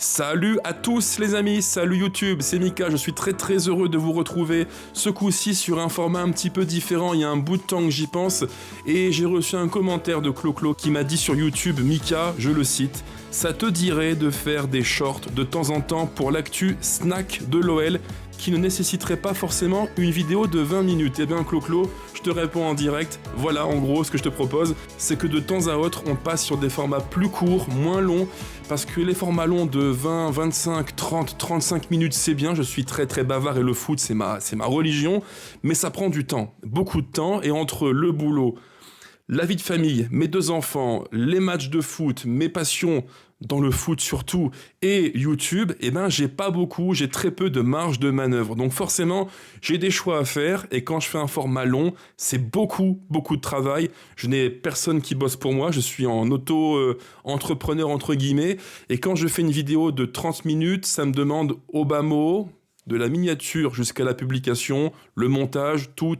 Salut à tous les amis, salut YouTube, c'est Mika, je suis très heureux de vous retrouver ce coup-ci sur un format un petit peu différent, il y a un bout de temps que j'y pense et j'ai reçu un commentaire de Clo-Clo qui m'a dit sur YouTube, Mika, je le cite, ça te dirait de faire des shorts de temps en temps pour l'actu snack de l'OL qui ne nécessiterait pas forcément une vidéo de 20 minutes. Eh bien Clo-Clo, je te réponds en direct, voilà en gros ce que je te propose, c'est que de temps à autre on passe sur des formats plus courts, moins longs, parce que les formats longs de 20, 25, 30, 35 minutes c'est bien, je suis très bavard et le foot c'est ma religion, mais ça prend du temps, beaucoup de temps, et entre le boulot, la vie de famille, mes 2 enfants, les matchs de foot, mes passions dans le foot surtout, et YouTube, eh ben j'ai très peu de marge de manœuvre. Donc forcément, j'ai des choix à faire, et quand je fais un format long, c'est beaucoup de travail. Je n'ai personne qui bosse pour moi, je suis en auto-entrepreneur entre guillemets, et quand je fais une vidéo de 30 minutes, ça me demande au bas mot, de la miniature jusqu'à la publication, le montage, tout,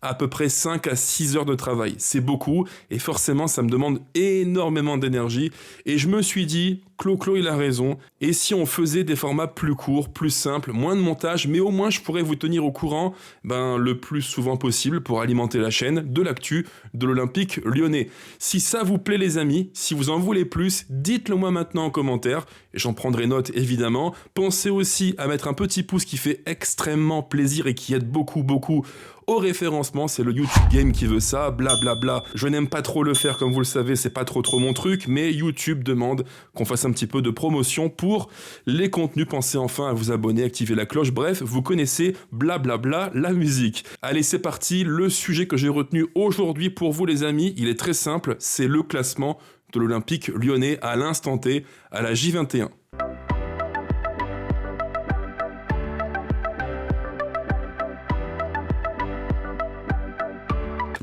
à peu près 5 à 6 heures de travail. C'est beaucoup, et forcément, ça me demande énormément d'énergie. Et je me suis dit, Clo-Clo, il a raison, et si on faisait des formats plus courts, plus simples, moins de montage, mais au moins je pourrais vous tenir au courant le plus souvent possible pour alimenter la chaîne de l'actu de l'Olympique lyonnais. Si ça vous plaît les amis, si vous en voulez plus, dites-le moi maintenant en commentaire, et j'en prendrai note évidemment. Pensez aussi à mettre un petit pouce qui fait extrêmement plaisir et qui aide beaucoup au référencement, c'est le YouTube Game qui veut ça, blablabla. Je n'aime pas trop le faire, comme vous le savez, c'est pas trop mon truc, mais YouTube demande qu'on fasse un petit peu de promotion pour les contenus. Pensez enfin à vous abonner, activer la cloche, bref, vous connaissez blablabla la musique. Allez, c'est parti, le sujet que j'ai retenu aujourd'hui pour vous les amis, il est très simple, c'est le classement de l'Olympique lyonnais à l'instant T, à la J21.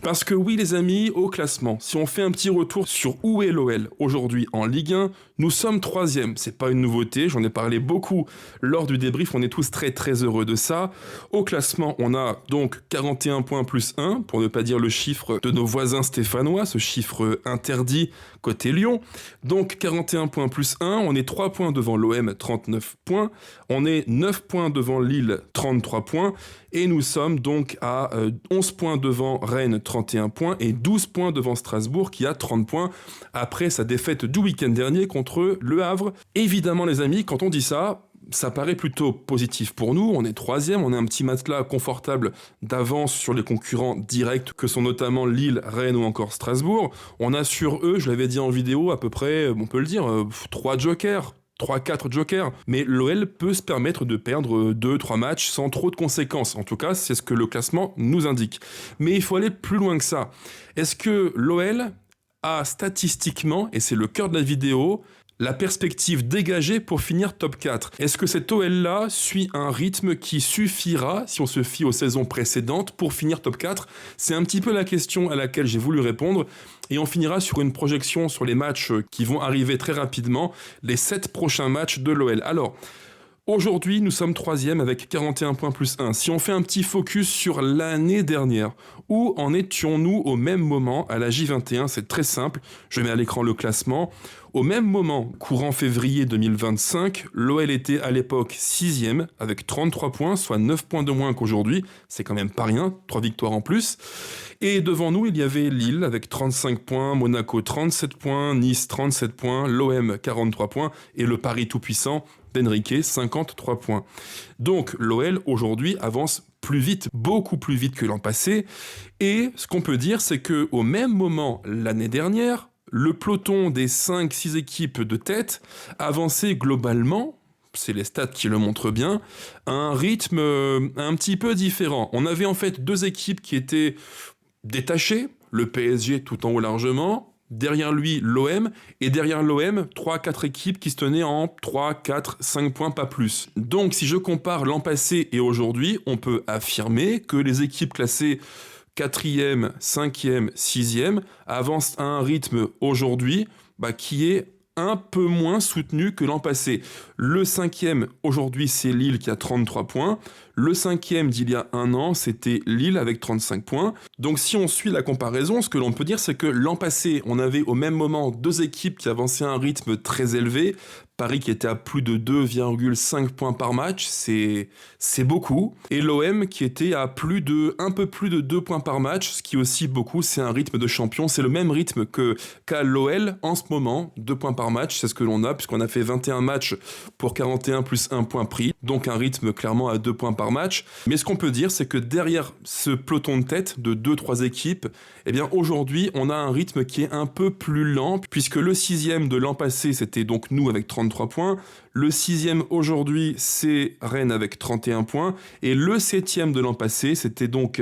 Parce que oui les amis, au classement, si on fait un petit retour sur où est l'OL aujourd'hui en Ligue 1, nous sommes 3e, c'est pas une nouveauté, j'en ai parlé beaucoup lors du débrief, on est tous très heureux de ça. Au classement, on a donc 41 points plus 1, pour ne pas dire le chiffre de nos voisins stéphanois, ce chiffre interdit côté Lyon. Donc 41 points plus 1, on est 3 points devant l'OM, 39 points, on est 9 points devant Lille, 33 points, et nous sommes donc à 11 points devant Rennes, 31 points, et 12 points devant Strasbourg qui a 30 points après sa défaite du week-end dernier contre Le Havre. Évidemment les amis, quand on dit ça, ça paraît plutôt positif pour nous, on est 3e, on a un petit matelas confortable d'avance sur les concurrents directs que sont notamment Lille, Rennes ou encore Strasbourg. On a sur eux, je l'avais dit en vidéo, à peu près, on peut le dire, 3 jokers. 3-4 jokers, mais l'OL peut se permettre de perdre 2-3 matchs sans trop de conséquences. En tout cas, c'est ce que le classement nous indique. Mais il faut aller plus loin que ça. Est-ce que l'OL a statistiquement, et c'est le cœur de la vidéo, la perspective dégagée pour finir top 4? Est-ce que cet OL-là suit un rythme qui suffira, si on se fie aux saisons précédentes, pour finir top 4? C'est un petit peu la question à laquelle j'ai voulu répondre. Et on finira sur une projection sur les matchs qui vont arriver très rapidement, les 7 prochains matchs de l'OL. Alors, aujourd'hui, nous sommes 3e avec 41 points plus 1. Si on fait un petit focus sur l'année dernière, où en étions-nous au même moment à la J21? C'est très simple, je mets à l'écran le classement. Au même moment, courant février 2025, l'OL était à l'époque 6e avec 33 points, soit 9 points de moins qu'aujourd'hui. C'est quand même pas rien, 3 victoires en plus. Et devant nous, il y avait Lille avec 35 points, Monaco 37 points, Nice 37 points, l'OM 43 points et le Paris tout-puissant d'Enrique 53 points. Donc l'OL aujourd'hui avance plus vite, beaucoup plus vite que l'an passé. Et ce qu'on peut dire, c'est qu'au même moment l'année dernière, le peloton des 5-6 équipes de tête avançait globalement, c'est les stats qui le montrent bien, à un rythme un petit peu différent. On avait en fait 2 équipes qui étaient détachées, le PSG tout en haut largement, derrière lui l'OM, et derrière l'OM, 3-4 équipes qui se tenaient en 3, 4, 5 points, pas plus. Donc si je compare l'an passé et aujourd'hui, on peut affirmer que les équipes classées 4e, 5e, 6e avancent à un rythme aujourd'hui qui est un peu moins soutenu que l'an passé. Le 5e aujourd'hui c'est Lille qui a 33 points, le 5e d'il y a un an c'était Lille avec 35 points. Donc si on suit la comparaison, ce que l'on peut dire c'est que l'an passé on avait au même moment 2 équipes qui avançaient à un rythme très élevé, Paris qui était à plus de 2,5 points par match, c'est beaucoup. Et l'OM qui était à un peu plus de 2 points par match, ce qui est aussi beaucoup, c'est un rythme de champion. C'est le même rythme qu'a l'OL en ce moment, 2 points par match, c'est ce que l'on a, puisqu'on a fait 21 matchs pour 41 plus 1 point pris. Donc un rythme clairement à 2 points par match. Mais ce qu'on peut dire, c'est que derrière ce peloton de tête de 2-3 équipes, eh bien aujourd'hui, on a un rythme qui est un peu plus lent, puisque le 6e de l'an passé, c'était donc nous avec 33 points. Le 6e aujourd'hui, c'est Rennes avec 31 points. Et le 7e de l'an passé, c'était donc,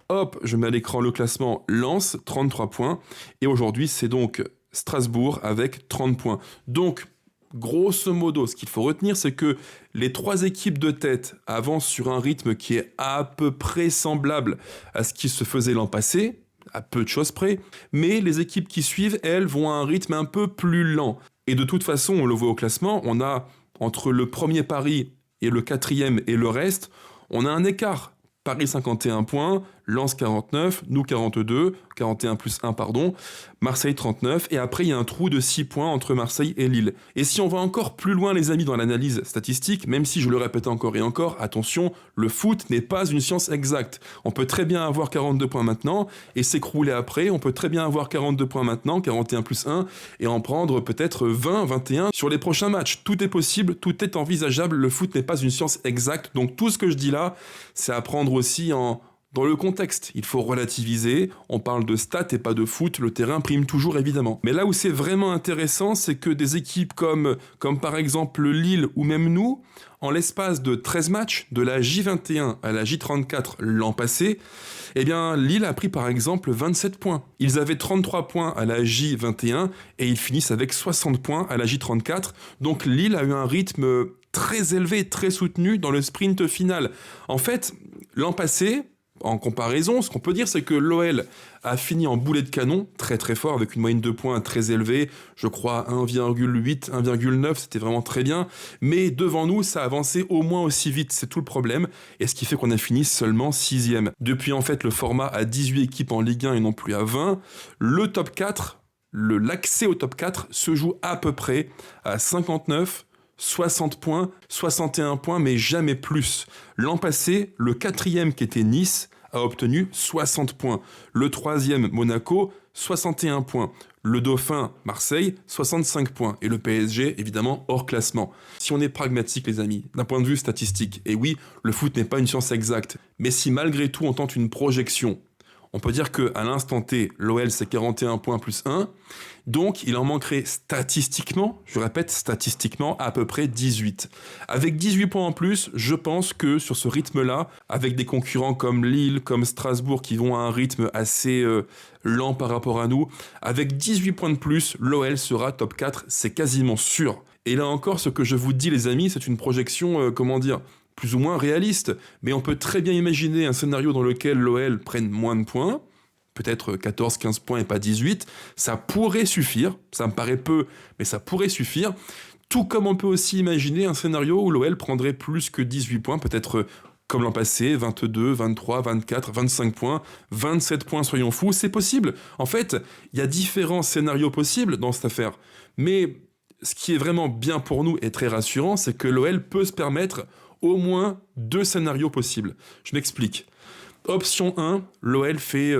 hop, je mets à l'écran le classement, Lens, 33 points. Et aujourd'hui, c'est donc Strasbourg avec 30 points. Donc, grosso modo, ce qu'il faut retenir, c'est que les 3 équipes de tête avancent sur un rythme qui est à peu près semblable à ce qui se faisait l'an passé, à peu de choses près, mais les équipes qui suivent, elles, vont à un rythme un peu plus lent. Et de toute façon, on le voit au classement, on a entre le premier Paris et le 4e et le reste, on a un écart. Paris 51 points, Lens 49, nous 42, 41 plus 1 pardon, Marseille 39, et après il y a un trou de 6 points entre Marseille et Lille. Et si on va encore plus loin les amis dans l'analyse statistique, même si je le répète encore et encore, attention, le foot n'est pas une science exacte. On peut très bien avoir 42 points maintenant et s'écrouler après, on peut très bien avoir 42 points maintenant, 41 plus 1, et en prendre peut-être 20, 21 sur les prochains matchs. Tout est possible, tout est envisageable, le foot n'est pas une science exacte, donc tout ce que je dis là, c'est à prendre aussi dans le contexte. Il faut relativiser, on parle de stats et pas de foot, le terrain prime toujours évidemment. Mais là où c'est vraiment intéressant, c'est que des équipes comme par exemple Lille ou même nous, en l'espace de 13 matchs, de la J21 à la J34 l'an passé, eh bien Lille a pris par exemple 27 points. Ils avaient 33 points à la J21 et ils finissent avec 60 points à la J34. Donc Lille a eu un rythme très élevé, très soutenu dans le sprint final. En fait, l'an passé, en comparaison, ce qu'on peut dire, c'est que l'OL a fini en boulet de canon, très très fort, avec une moyenne de points très élevée, je crois 1,8, 1,9, c'était vraiment très bien, mais devant nous, ça avançait au moins aussi vite, c'est tout le problème, et ce qui fait qu'on a fini seulement 6e. Depuis en fait le format à 18 équipes en Ligue 1 et non plus à 20, le top 4, l'accès au top 4 se joue à peu près à 59, 60 points, 61 points, mais jamais plus. L'an passé, le 4e qui était Nice a obtenu 60 points. Le 3e, Monaco, 61 points. Le Dauphin, Marseille, 65 points. Et le PSG, évidemment, hors classement. Si on est pragmatique, les amis, d'un point de vue statistique, et oui, le foot n'est pas une science exacte, mais si malgré tout on tente une projection, on peut dire qu'à l'instant T, l'OL c'est 41 points plus 1, donc il en manquerait statistiquement, je répète statistiquement, à peu près 18. Avec 18 points en plus, je pense que sur ce rythme-là, avec des concurrents comme Lille, comme Strasbourg qui vont à un rythme assez lent par rapport à nous, avec 18 points de plus, l'OL sera top 4, c'est quasiment sûr. Et là encore, ce que je vous dis les amis, c'est une projection, plus ou moins réaliste, mais on peut très bien imaginer un scénario dans lequel l'OL prenne moins de points, peut-être 14, 15 points et pas 18, ça pourrait suffire, ça me paraît peu, mais ça pourrait suffire, tout comme on peut aussi imaginer un scénario où l'OL prendrait plus que 18 points, peut-être comme l'an passé, 22, 23, 24, 25 points, 27 points, soyons fous, c'est possible. En fait, il y a différents scénarios possibles dans cette affaire, mais ce qui est vraiment bien pour nous et très rassurant, c'est que l'OL peut se permettre au moins 2 scénarios possibles. Je m'explique. Option 1, l'OL fait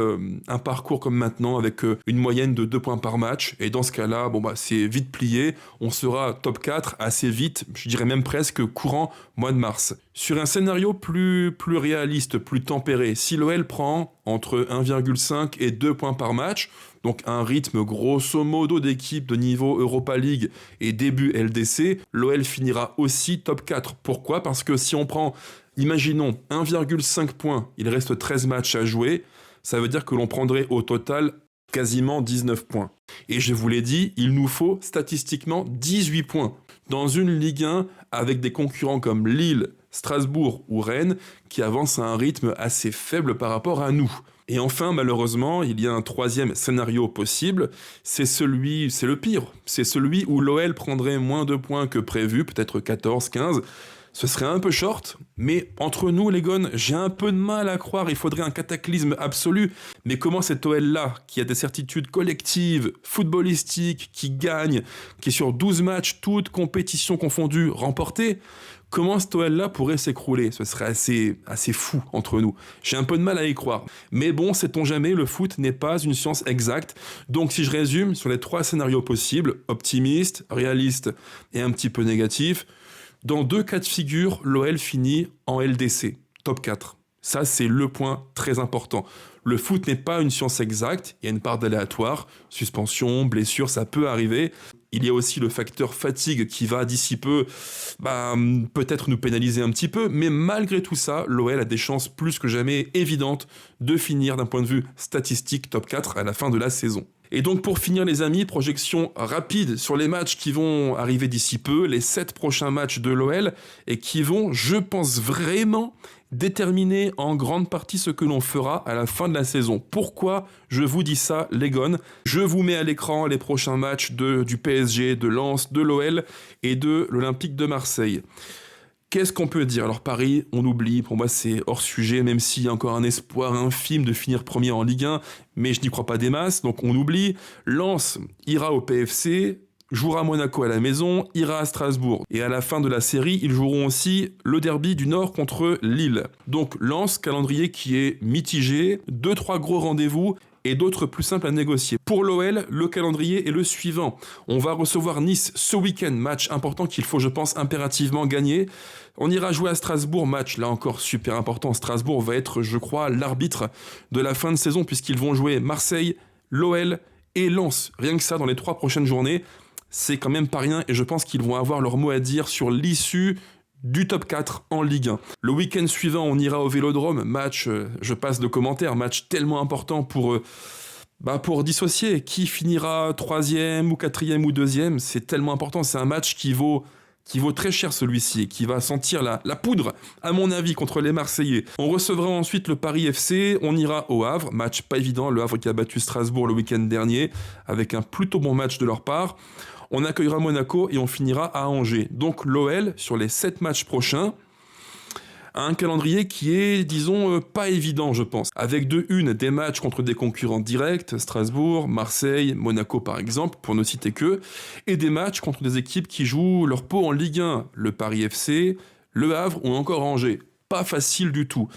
un parcours comme maintenant avec une moyenne de 2 points par match. Et dans ce cas-là, c'est vite plié. On sera top 4 assez vite, je dirais même presque courant mois de mars. Sur un scénario plus réaliste, plus tempéré, si l'OL prend entre 1,5 et 2 points par match, donc un rythme grosso modo d'équipe de niveau Europa League et début LDC, l'OL finira aussi top 4. Pourquoi ? Parce que si on prend, imaginons, 1,5 points, il reste 13 matchs à jouer, ça veut dire que l'on prendrait au total quasiment 19 points. Et je vous l'ai dit, il nous faut statistiquement 18 points. Dans une Ligue 1 avec des concurrents comme Lille, Strasbourg ou Rennes qui avancent à un rythme assez faible par rapport à nous. Et enfin, malheureusement, il y a un 3e scénario possible, c'est le pire, c'est celui où l'OL prendrait moins de points que prévu, peut-être 14, 15, Ce serait un peu short, mais entre nous les gones, j'ai un peu de mal à croire, il faudrait un cataclysme absolu. Mais comment cet OL-là, qui a des certitudes collectives, footballistiques, qui gagne, qui est sur 12 matchs, toutes compétitions confondues, remportées, comment cet OL-là pourrait s'écrouler? Ce serait assez fou entre nous. J'ai un peu de mal à y croire. Mais bon, sait-on jamais, le foot n'est pas une science exacte. Donc si je résume, sur les 3 scénarios possibles, optimiste, réaliste et un petit peu négatif, dans 2 cas de figure, l'OL finit en LDC, top 4. Ça, c'est le point très important. Le foot n'est pas une science exacte, il y a une part d'aléatoire, suspension, blessure, ça peut arriver. Il y a aussi le facteur fatigue qui va d'ici peu peut-être nous pénaliser un petit peu, mais malgré tout ça, l'OL a des chances plus que jamais évidentes de finir d'un point de vue statistique top 4 à la fin de la saison. Et donc pour finir les amis, projection rapide sur les matchs qui vont arriver d'ici peu, les 7 prochains matchs de l'OL, et qui vont, je pense vraiment, déterminer en grande partie ce que l'on fera à la fin de la saison. Pourquoi je vous dis ça, les gones? Je vous mets à l'écran les prochains matchs du PSG, de Lens, de l'OL et de l'Olympique de Marseille. Qu'est-ce qu'on peut dire? Alors Paris, on oublie, pour moi c'est hors sujet, même s'il y a encore un espoir infime de finir premier en Ligue 1, mais je n'y crois pas des masses, donc on oublie. Lens ira au PFC, jouera Monaco à la maison, ira à Strasbourg. Et à la fin de la série, ils joueront aussi le derby du Nord contre Lille. Donc Lens, calendrier qui est mitigé, 2-3 gros rendez-vous, et d'autres plus simples à négocier. Pour l'OL, le calendrier est le suivant. On va recevoir Nice ce week-end, match important qu'il faut, je pense, impérativement gagner. On ira jouer à Strasbourg, match là encore super important. Strasbourg va être, je crois, l'arbitre de la fin de saison puisqu'ils vont jouer Marseille, l'OL et Lens. Rien que ça, dans les 3 prochaines journées, c'est quand même pas rien et je pense qu'ils vont avoir leur mot à dire sur l'issue du top 4 en Ligue 1. Le week-end suivant, on ira au Vélodrome, match, je passe de commentaires, match tellement important pour dissocier qui finira 3e ou 4e ou 2e, c'est tellement important, c'est un match qui vaut très cher celui-ci et qui va sentir la poudre, à mon avis, contre les Marseillais. On recevra ensuite le Paris FC, on ira au Havre, match pas évident, le Havre qui a battu Strasbourg le week-end dernier, avec un plutôt bon match de leur part. On accueillera Monaco et on finira à Angers. Donc l'OL, sur les 7 matchs prochains, a un calendrier qui est, disons, pas évident, je pense. Avec des matchs contre des concurrents directs, Strasbourg, Marseille, Monaco par exemple, pour ne citer que, et des matchs contre des équipes qui jouent leur peau en Ligue 1, le Paris FC, le Havre ou encore Angers. Pas facile du tout.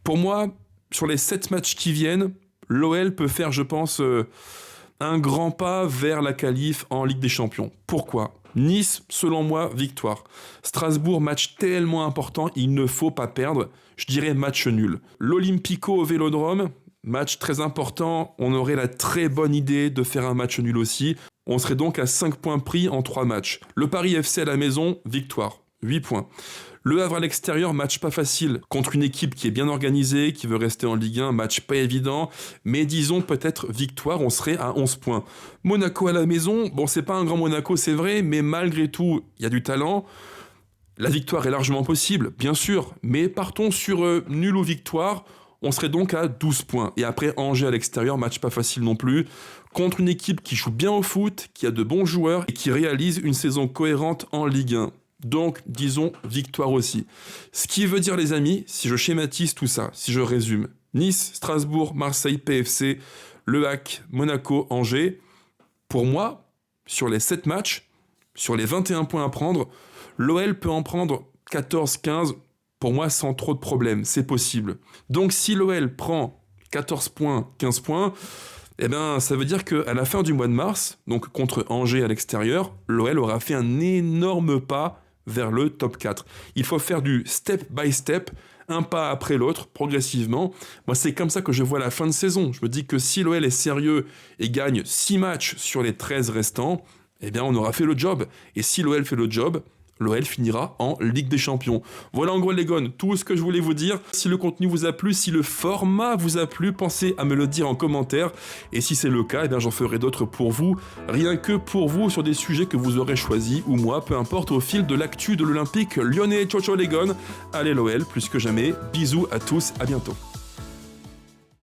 Pour moi, sur les 7 matchs qui viennent, l'OL peut faire, je pense, un grand pas vers la qualif en Ligue des Champions. Pourquoi ? Nice, selon moi, victoire. Strasbourg, match tellement important, il ne faut pas perdre. Je dirais match nul. L'Olympico au Vélodrome, match très important. On aurait la très bonne idée de faire un match nul aussi. On serait donc à 5 points pris en 3 matchs. Le Paris FC à la maison, victoire. 8 points. Le Havre à l'extérieur, match pas facile, contre une équipe qui est bien organisée, qui veut rester en Ligue 1, match pas évident, mais disons peut-être victoire, on serait à 11 points. Monaco à la maison, bon c'est pas un grand Monaco c'est vrai, mais malgré tout, il y a du talent. La victoire est largement possible, bien sûr, mais partons sur nul ou victoire, on serait donc à 12 points. Et après Angers à l'extérieur, match pas facile non plus, contre une équipe qui joue bien au foot, qui a de bons joueurs et qui réalise une saison cohérente en Ligue 1. Donc, disons, victoire aussi. Ce qui veut dire, les amis, si je schématise tout ça, si je résume, Nice, Strasbourg, Marseille, PFC, Le Hack, Monaco, Angers, pour moi, sur les 7 matchs, sur les 21 points à prendre, l'OL peut en prendre 14, 15, pour moi, sans trop de problèmes, c'est possible. Donc, si l'OL prend 14 points, 15 points, eh bien, ça veut dire qu'à la fin du mois de mars, donc contre Angers à l'extérieur, l'OL aura fait un énorme pas vers le top 4. Il faut faire du step by step, un pas après l'autre, progressivement. Moi, c'est comme ça que je vois la fin de saison. Je me dis que si l'OL est sérieux et gagne 6 matchs sur les 13 restants, eh bien, on aura fait le job. Et si l'OL fait le job, l'OL finira en Ligue des Champions. Voilà en gros les gones, tout ce que je voulais vous dire. Si le contenu vous a plu, si le format vous a plu, pensez à me le dire en commentaire. Et si c'est le cas, eh bien j'en ferai d'autres pour vous, rien que pour vous, sur des sujets que vous aurez choisis, ou moi, peu importe, au fil de l'actu de l'Olympique lyonnais. Ciao ciao les gones, allez l'OL, plus que jamais, bisous à tous, à bientôt.